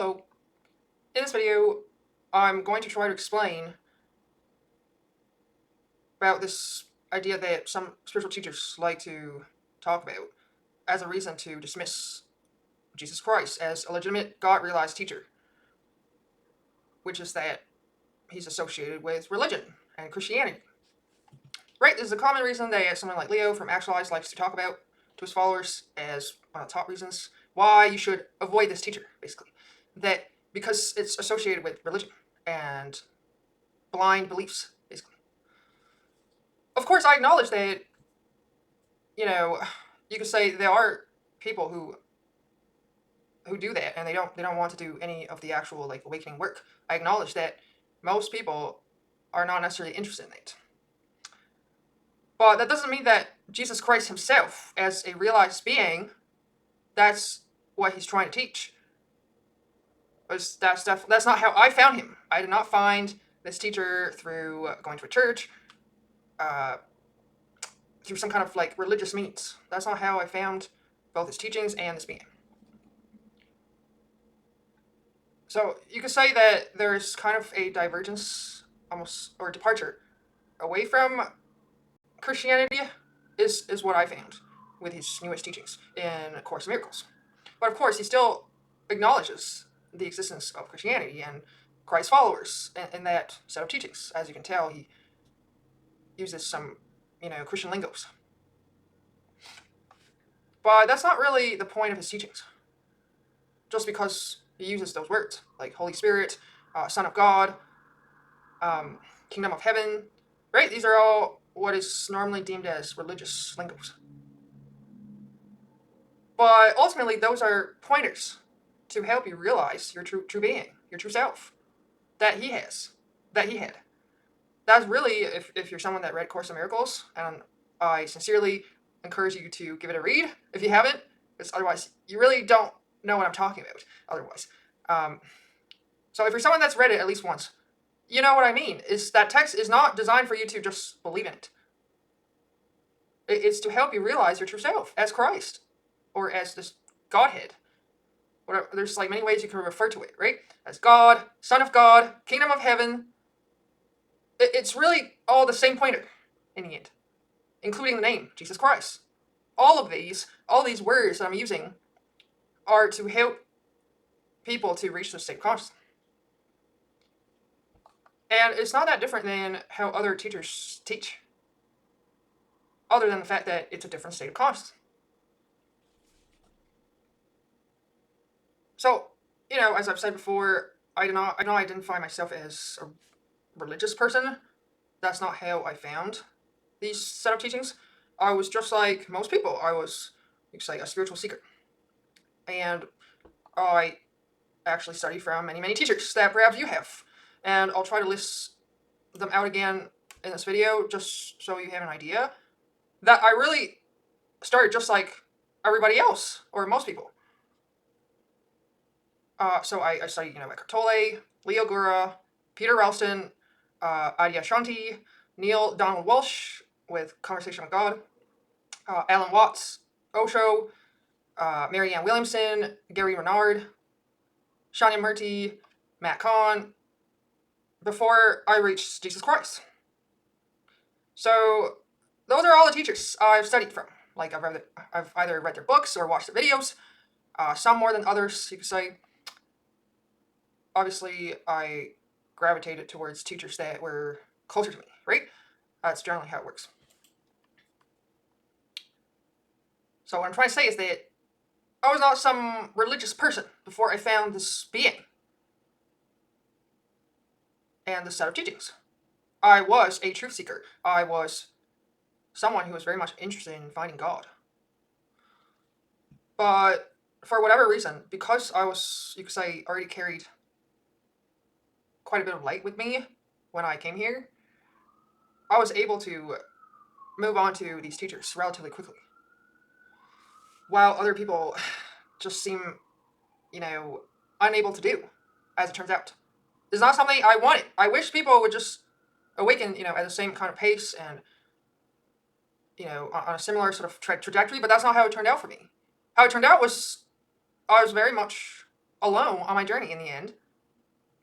Hello. In this video, I'm going to try to explain about this idea that some spiritual teachers like to talk about as a reason to dismiss Jesus Christ as a legitimate God-realized teacher, which is that he's associated with religion and Christianity. Right, this is a common reason that someone like Leo from Actualized likes to talk about to his followers as one of the top reasons why you should avoid this teacher, basically. That because it's associated with religion and blind beliefs, basically. Of course, I acknowledge that, you know, you could say there are people who do that and they don't want to do any of the actual like awakening work. I acknowledge that most people are not necessarily interested in it. But that doesn't mean that Jesus Christ himself, as a realized being, that's what he's trying to teach. That's not how I found him. I did not find this teacher through going to a church, uh, through some kind of like religious means. That's not how I found both his teachings and this being. So you could say that there's kind of a divergence, almost, or departure away from Christianity, is what I found with his newest teachings in A Course in Miracles. But of course, he still acknowledges the existence of Christianity and Christ's followers in that set of teachings. As you can tell, he uses some, Christian lingos. But that's not really the point of his teachings. Just because he uses those words, like Holy Spirit, Son of God, Kingdom of Heaven, right? These are all what is normally deemed as religious lingos. But ultimately, those are pointers to help you realize your true being, your true self, that he has, that he had. That's really, if you're someone that read Course in Miracles, and I sincerely encourage you to give it a read if you haven't, because otherwise you really don't know what I'm talking about otherwise. So if you're someone that's read it at least once, you know what I mean. Is that text is not designed for you to just believe in it. It's to help you realize your true self as Christ, or as this Godhead. Whatever, there's like many ways you can refer to it, right? As God, Son of God, Kingdom of Heaven. It's really all the same pointer in the end, including the name, Jesus Christ. All these words that I'm using are to help people to reach the state of consciousness. And it's not that different than how other teachers teach, other than the fact that it's a different state of consciousness. So, as I've said before, I do not identify myself as a religious person. That's not how I found these set of teachings. I was just like most people. I was, you could say, a spiritual seeker. And I actually study from many, many teachers that perhaps you have. And I'll try to list them out again in this video just so you have an idea that I really started just like everybody else, or most people. So I studied, Eckhart Tolle, Leo Gura, Peter Ralston, Adyashanti, Neil Donald Walsh with Conversation with God, Alan Watts, Osho, Marianne Williamson, Gary Renard, Shanya Murthy, Matt Kahn, before I reached Jesus Christ. So those are all the teachers I've studied from. Like I've either read their books or watched their videos. Some more than others, you could say. Obviously, I gravitated towards teachers that were closer to me, right? That's generally how it works. So what I'm trying to say is that I was not some religious person before I found this being and this set of teachings. I was a truth seeker. I was someone who was very much interested in finding God. But for whatever reason, because I was, you could say, already carried quite a bit of light with me when I came here, I was able to move on to these teachers relatively quickly. While other people just seem, unable to do, as it turns out. It's not something I wanted. I wish people would just awaken, at the same kind of pace and, on a similar sort of trajectory, but that's not how it turned out for me. How it turned out was I was very much alone on my journey in the end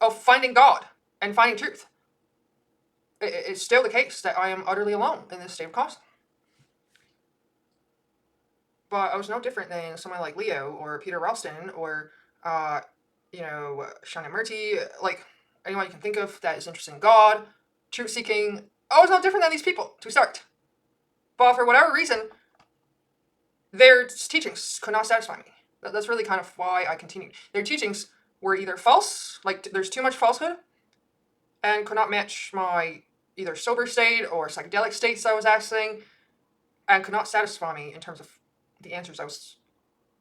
of finding God and finding truth. It's still the case that I am utterly alone in this state of consciousness. But I was no different than someone like Leo or Peter Ralston or, Krishnamurti, like anyone you can think of that is interested in God, truth seeking. I was no different than these people to start. But for whatever reason, their teachings could not satisfy me. That's really kind of why I continued. Their teachings were either false, like there's too much falsehood, and could not match my either sober state or psychedelic states I was accessing, and could not satisfy me in terms of the answers I was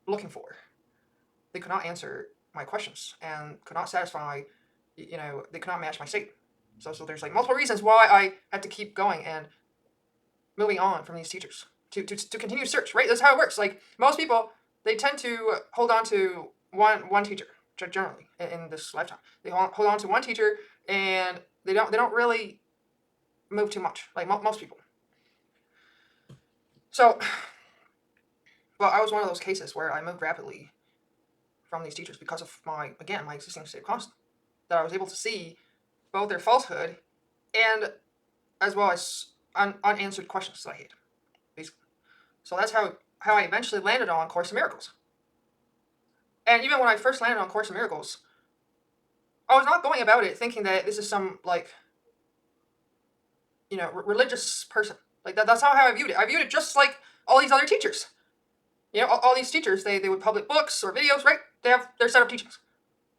looking for. They could not answer my questions and could not satisfy, they could not match my state. So there's like multiple reasons why I had to keep going and moving on from these teachers to continue search, right? That's how it works. Like most people, they tend to hold on to one teacher generally in this lifetime. They hold on to one teacher and they don't really move too much, like most people. So, but I was one of those cases where I moved rapidly from these teachers because of my existing state of consciousness, that I was able to see both their falsehood and as well as unanswered questions that I had, basically. So that's how I eventually landed on Course in Miracles. And even when I first landed on Course in Miracles, I was not going about it thinking that this is some religious person. Like that's not how I viewed it. I viewed it just like all these other teachers. All these teachers, they would publish books or videos, right? They have their set of teachings.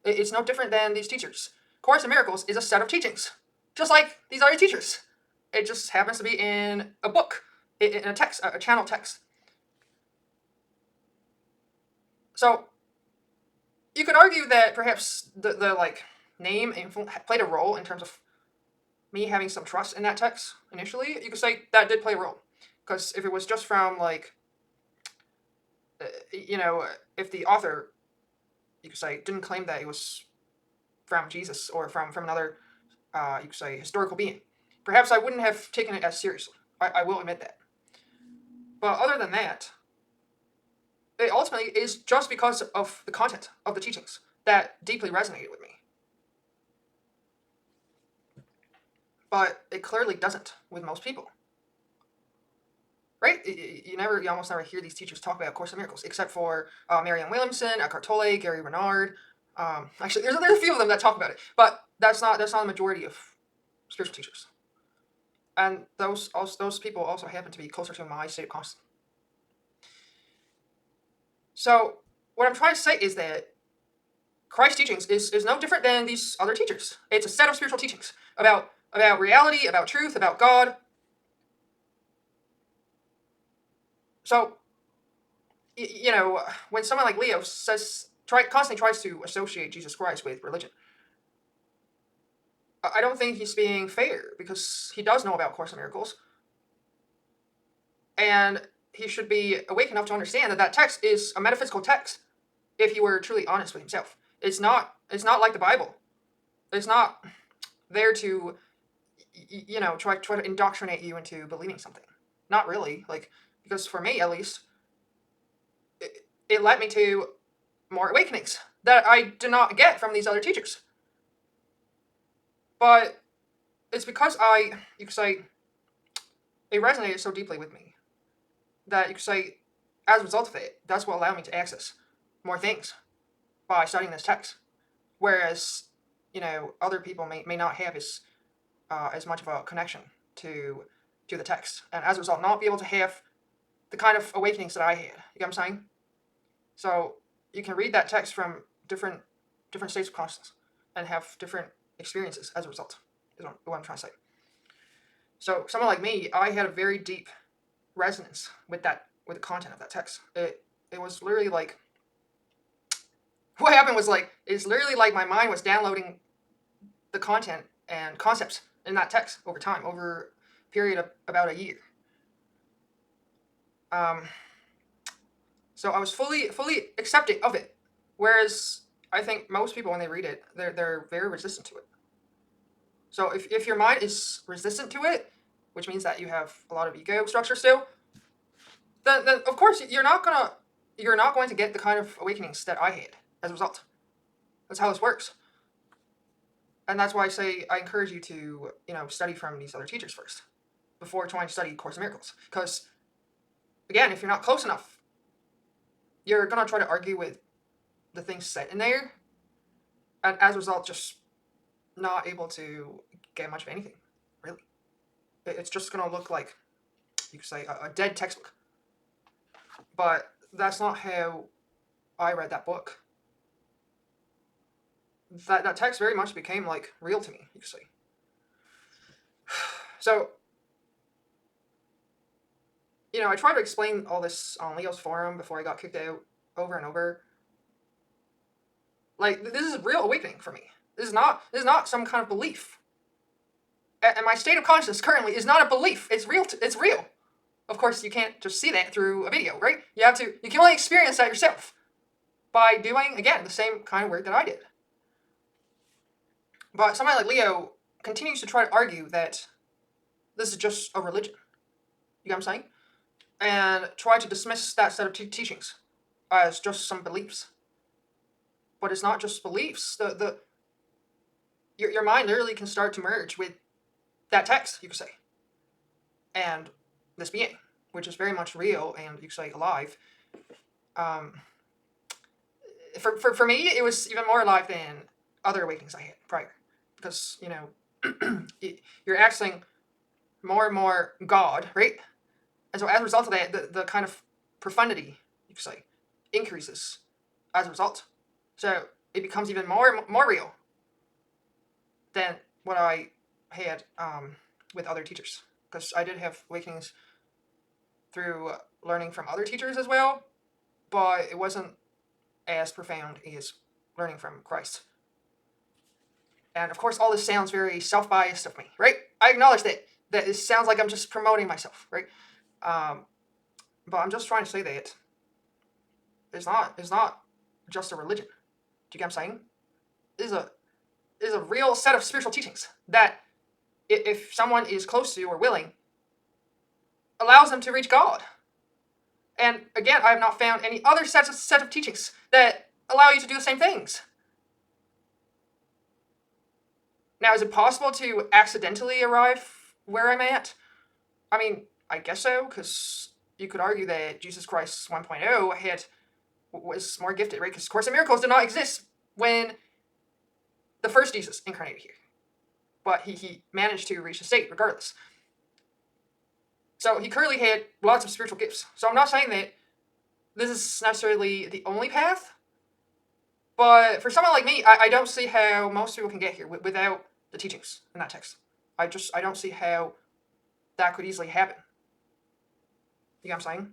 It's no different than these teachers. Course in Miracles is a set of teachings, just like these other teachers. It just happens to be in a book, in a text, a channel text. So you could argue that perhaps the name played a role in terms of me having some trust in that text initially. You could say that did play a role, because if it was just from if the author, you could say, didn't claim that it was from Jesus or from another, you could say, historical being, perhaps I wouldn't have taken it as seriously. I will admit that. But other than that, it ultimately is just because of the content of the teachings that deeply resonated with me. But it clearly doesn't with most people. Right? You almost never hear these teachers talk about Course in Miracles, except for Marianne Williamson, Eckhart Tolle, Gary Renard. Actually, there's a few of them that talk about it, but that's not the majority of spiritual teachers. And those people also happen to be closer to my state of consciousness. So what I'm trying to say is that Christ's teachings is no different than these other teachers. It's a set of spiritual teachings about reality, about truth, about God. So, when someone like Leo constantly tries to associate Jesus Christ with religion, I don't think he's being fair, because he does know about Course in Miracles. And he should be awake enough to understand that text is a metaphysical text, if he were truly honest with himself. It's not like the Bible. It's not there to, try to indoctrinate you into believing something. Not really. Because for me, at least, it led me to more awakenings that I did not get from these other teachers. But it's because you could say, it resonated so deeply with me that you could say, as a result of it, that's what allowed me to access more things by studying this text. Whereas, other people may not have as much of a connection to the text, and as a result, not be able to have the kind of awakenings that I had. You get what I'm saying? So you can read that text from different states of consciousness and have different experiences as a result, is what I'm trying to say. So someone like me, I had a very deep resonance with the content of that text. It was literally like, what happened was it's literally like my mind was downloading the content and concepts in that text over time, over a period of about a year. So I was fully accepting of it, whereas I think most people, when they read it, they're very resistant to it. So if your mind is resistant to it, which means that you have a lot of ego structure still, then of course you're not going to get the kind of awakenings that I had as a result. That's how this works. And that's why I say I encourage you to, study from these other teachers first before trying to study Course in Miracles. Because, again, if you're not close enough, you're going to try to argue with the things said in there, and as a result, just not able to get much of anything, really. It's just going to look like, you could say, a dead textbook. But that's not how I read that book. That text very much became, like, real to me, you could say. So, I tried to explain all this on Leo's forum before I got kicked out over and over. Like, this is a real awakening for me. This is not some kind of belief. And my state of consciousness currently is not a belief. It's real. It's real. Of course, you can't just see that through a video, right? You can only experience that yourself by doing, again, the same kind of work that I did. But somebody like Leo continues to try to argue that this is just a religion. You get what I'm saying? And try to dismiss that set of teachings as just some beliefs. But it's not just beliefs. Your mind literally can start to merge with that text, you could say, and this being, which is very much real and, you could say, alive. For me, it was even more alive than other awakenings I had prior, because you're accessing more and more God, right? And so as a result of that, the kind of profundity, you could say, increases as a result. So it becomes even more real than what I had with other teachers. Because I did have awakenings through learning from other teachers as well, but it wasn't as profound as learning from Christ. And of course, all this sounds very self-biased of me, right? I acknowledge that it sounds like I'm just promoting myself, right? But I'm just trying to say that it's not just a religion. Do you get what I'm saying? It is a real set of spiritual teachings that, if someone is close to or willing, allows them to reach God. And again, I have not found any other set of teachings that allow you to do the same things. Now, is it possible to accidentally arrive where I'm at? I mean, I guess so, because you could argue that Jesus Christ 1.0 was more gifted, right? Because Course in Miracles did not exist when the first Jesus incarnated here. But he managed to reach the state regardless. So he clearly had lots of spiritual gifts. So I'm not saying that this is necessarily the only path, but for someone like me, I don't see how most people can get here without the teachings in that text. I don't see how that could easily happen. You know what I'm saying?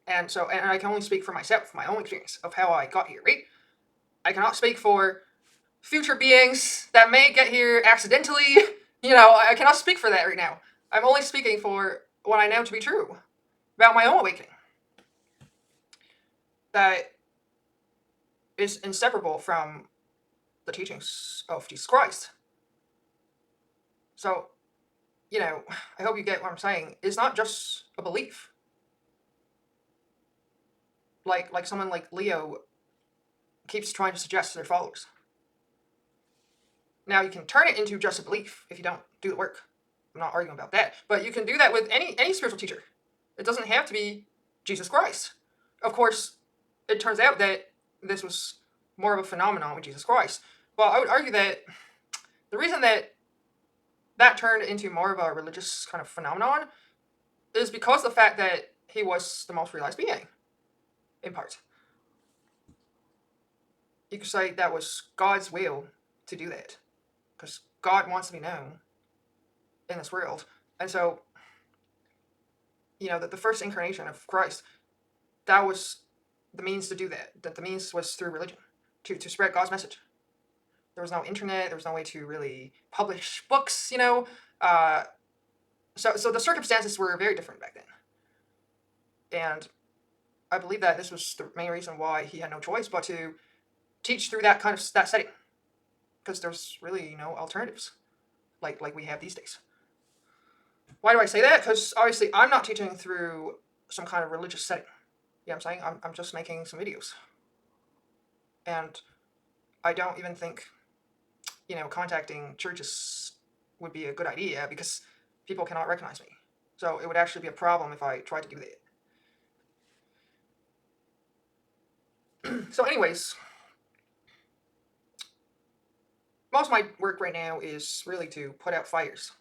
And I can only speak for myself, my own experience of how I got here, right? I cannot speak for future beings that may get here accidentally. I cannot speak for that right now. I'm only speaking for what I know to be true about my own awakening. That is inseparable from the teachings of Jesus Christ. So, I hope you get what I'm saying. It's not just a belief. Like someone like Leo keeps trying to suggest to their followers. Now, you can turn it into just a belief if you don't do the work. I'm not arguing about that. But you can do that with any spiritual teacher. It doesn't have to be Jesus Christ. Of course, it turns out that this was more of a phenomenon with Jesus Christ. Well, I would argue that the reason that turned into more of a religious kind of phenomenon is because of the fact that he was the most realized being, in part. You could say that was God's will to do that, because God wants to be known in this world. And so, that the first incarnation of Christ, that was the means to do that. That the means was through religion, to spread God's message. There was no internet. There was no way to really publish books, So the circumstances were very different back then. And I believe that this was the main reason why he had no choice but to teach through that setting. Because there's really no alternatives like we have these days. Why do I say that? Because obviously I'm not teaching through some kind of religious setting. Yeah, I'm saying I'm just making some videos. And I don't even think, contacting churches would be a good idea because people cannot recognize me. So it would actually be a problem if I tried to do that. So anyways, most of my work right now is really to put out fires.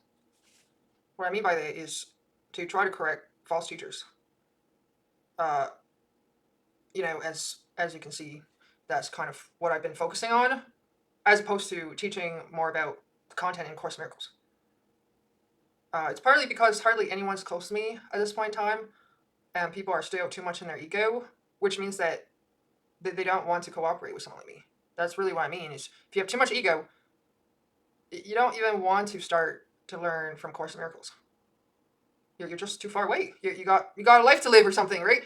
What I mean by that is to try to correct false teachers. Uh, as you can see, that's kind of what I've been focusing on, as opposed to teaching more about the content in Course in Miracles. It's partly because hardly anyone's close to me at this point in time, and people are still too much in their ego, which means that they don't want to cooperate with someone like me. That's really what I mean, is if you have too much ego, you don't even want to start to learn from Course in Miracles. You're just too far away. You got a life to live or something, right?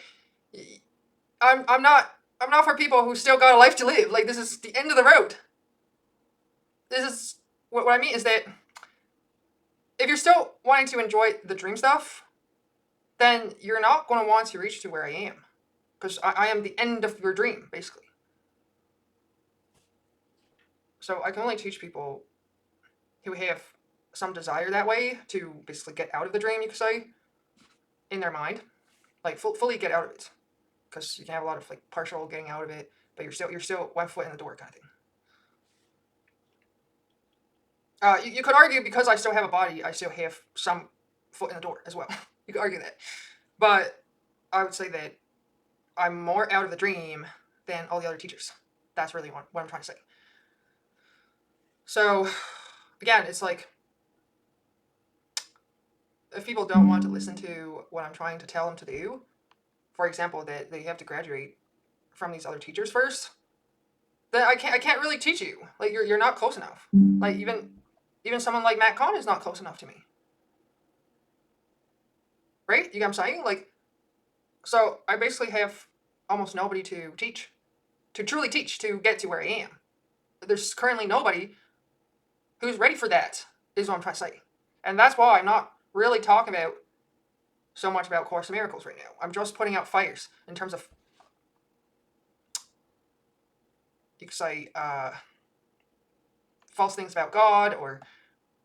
I'm not for people who still got a life to live. Like, this is the end of the road. This is what I mean is that if you're still wanting to enjoy the dream stuff, then you're not going to want to reach to where I am, because I am the end of your dream, basically. So I can only teach people who have some desire that way to basically get out of the dream, you could say, in their mind, like fully get out of it, because you can have a lot of like partial getting out of it, but you're still 1 foot in the door kind of thing. You could argue because I still have a body, I still have some foot in the door as well. You could argue that, but I would say that I'm more out of the dream than all the other teachers. That's really what I'm trying to say. So, again, it's like, if people don't want to listen to what I'm trying to tell them to do, for example, that they have to graduate from these other teachers first, then I can't really teach you. Like, you're not close enough. Like, even someone like Matt Kahn is not close enough to me. Right? You get what I'm saying? Like, so I basically have almost nobody to teach, to truly teach, to get to where I am. There's currently nobody who's ready for that, is what I'm trying to say. And that's why I'm not really talking about so much about Course in Miracles right now. I'm just putting out fires in terms of, you could say, false things about God, or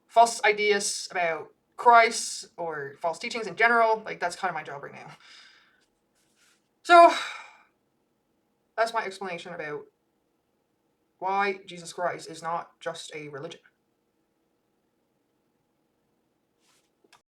false ideas about Christ, or false teachings in general. Like, that's kind of my job right now. So that's my explanation about why Jesus Christ is not just a religion.